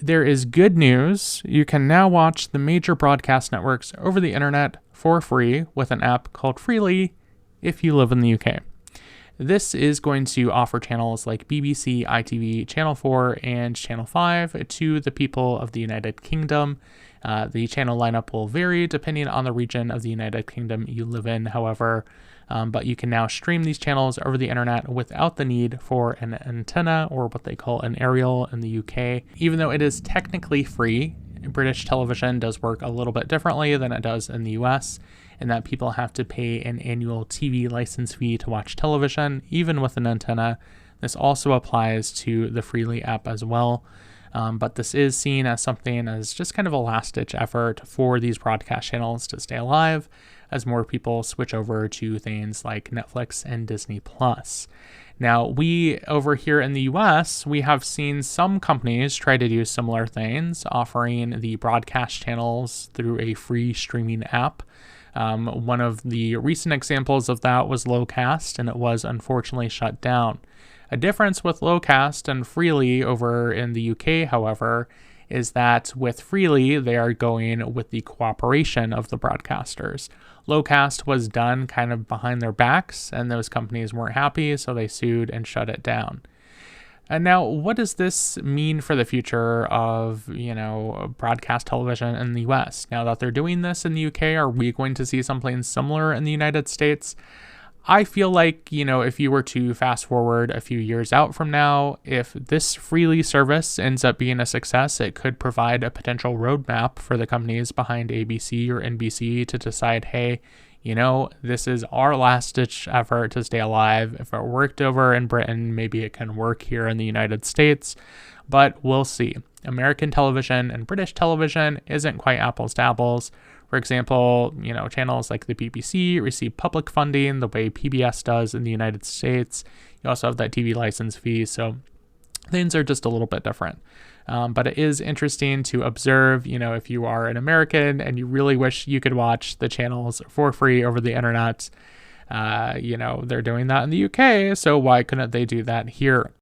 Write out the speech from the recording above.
there is good news. You can now watch the major broadcast networks over the internet for free with an app called Freely if you live in the UK. This is going to offer channels like BBC, ITV, Channel 4, and Channel 5 to the people of the United Kingdom. The channel lineup will vary depending on the region of the United Kingdom you live in, however, but you can now stream these channels over the internet without the need for an antenna, or what they call an aerial in the UK. Even though it is technically free, British television does work a little bit differently than it does in the US, in that people have to pay an annual TV license fee to watch television, even with an antenna. This also applies to the Freely app as well. But this is seen as something as just kind of a last-ditch effort for these broadcast channels to stay alive as more people switch over to things like Netflix and Disney+. Now, we over here in the US, we have seen some companies try to do similar things, offering the broadcast channels through a free streaming app. One of the recent examples of that was Lowcast, and it was unfortunately shut down. A difference with Lowcast and Freely over in the UK, however, is that with Freely, they are going with the cooperation of the broadcasters. Lowcast was done kind of behind their backs, and those companies weren't happy, so they sued and shut it down. And now, what does this mean for the future of, broadcast television in the US? Now that they're doing this in the UK, are we going to see something similar in the United States? I feel like, if you were to fast forward a few years out from now, if this Freely service ends up being a success, it could provide a potential roadmap for the companies behind ABC or NBC to decide, hey, this is our last-ditch effort to stay alive. If it worked over in Britain, maybe it can work here in the United States, but we'll see. American television and British television isn't quite apples to apples. For example, channels like the BBC receive public funding the way PBS does in the United States. You also have that TV license fee, so things are just a little bit different. But it is interesting to observe, if you are an American and you really wish you could watch the channels for free over the internet, they're doing that in the UK, so why couldn't they do that here?